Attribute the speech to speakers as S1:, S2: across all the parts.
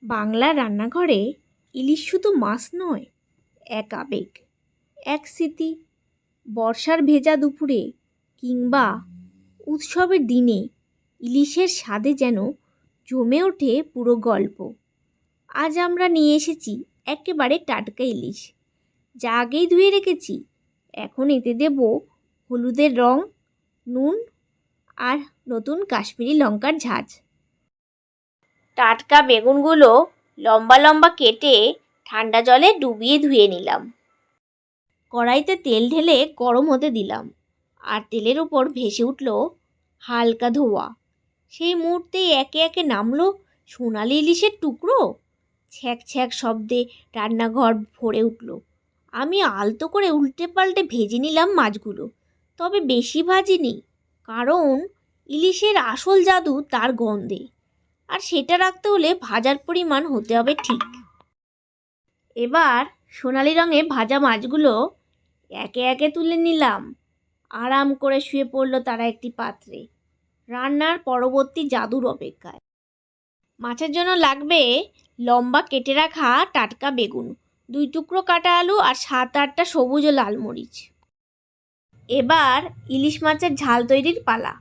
S1: বাংলার রান্নাঘরে ইলিশ শুধু মাছ নয়, এক আবেগ, এক স্মৃতি। বর্ষার ভেজা দুপুরে কিংবা উৎসবের দিনে ইলিশের স্বাদে যেন জমে ওঠে পুরো গল্প। আজ আমরা নিয়ে এসেছি একেবারে টাটকা ইলিশ, যা আগেই ধুয়ে রেখেছি। এখন এতে দেব হলুদের রং, নুন আর নতুন কাশ্মীরি লঙ্কার ঝাঁঝ। টাটকা বেগুনগুলো লম্বা লম্বা কেটে ঠান্ডা জলে ডুবিয়ে ধুয়ে নিলাম। কড়াইতে তেল ঢেলে গরম হতে দিলাম, আর তেলের উপর ভেসে উঠল হালকা ধোঁয়া। সেই মুহূর্তেই একে একে নামলো সোনালি ইলিশের টুকরো। ছ্যাঁক ছ্যাঁক শব্দে রান্নাঘর ভরে উঠল। আমি আলতো করে উল্টে পাল্টে ভেজে নিলাম মাছগুলো, তবে বেশি ভাজিনি, কারণ ইলিশের আসল জাদু তার গন্ধে, আর সেটা রাখতে হলে ভাজার পরিমাণ হতে হবে ঠিক। এবার সোনালি রঙে ভাজা মাছগুলো একে একে তুলে নিলাম। আরাম করে শুয়ে পড়ল তারা একটি পাত্রে, রান্নার পরবর্তী জাদুর অপেক্ষায়। মাছের জন্য লাগবে লম্বা কেটে রাখা টাটকা বেগুন, 2 টুকরো কাটা আলু আর 7-8টা সবুজ ও লাল মরিচ। এবার ইলিশ মাছের ঝাল তৈরির পালা।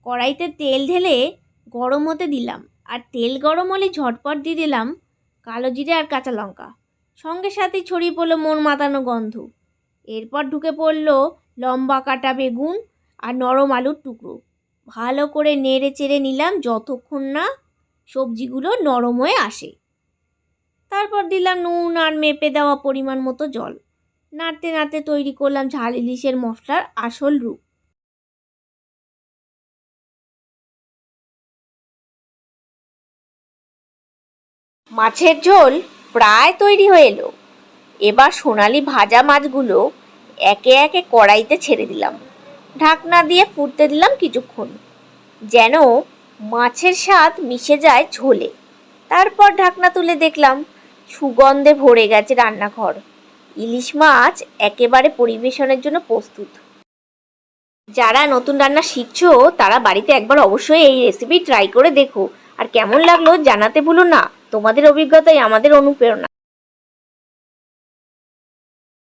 S1: কড়াইতে তেল ঢেলে গরম হতে দিলাম, আর তেল গরম হলে ঝটপট দিয়ে দিলাম কালো জিরে আর কাঁচা লঙ্কা। সঙ্গে সাথে ছড়িয়ে পড়লো মন মাতানো গন্ধ। এরপর ঢুকে পড়লো লম্বা কাটা বেগুন আর নরম আলুর টুকরো। ভালো করে নেড়ে চেড়ে নিলাম যতক্ষণ না সবজিগুলো নরম হয়ে আসে। তারপর দিলাম নুন আর মেপে দেওয়া পরিমাণ মতো জল। নাড়তে নাড়তে তৈরি করলাম ঝাল ইলিশের মশলার আসল রূপ। মাছের ঝোল প্রায় তৈরি হয়ে এলো। এবার সোনালি ভাজা মাছগুলো একে একে কড়াইতে ছেড়ে দিলাম। ঢাকনা দিয়ে ফুটতে দিলাম কিছুক্ষণ, যেন মাছের স্বাদ মিশে যায় ঝোলে। তারপর ঢাকনা তুলে দেখলাম সুগন্ধে ভরে গেছে রান্নাঘর। ইলিশ মাছ একেবারে পরিবেশনের জন্য প্রস্তুত। যারা নতুন রান্না শিখছো তারা বাড়িতে একবার অবশ্যই এই রেসিপি ট্রাই করে দেখো, আর কেমন লাগলো জানাতে ভুলো না। তোমাদের অভিজ্ঞতাই আমাদের অনুপ্রেরণা।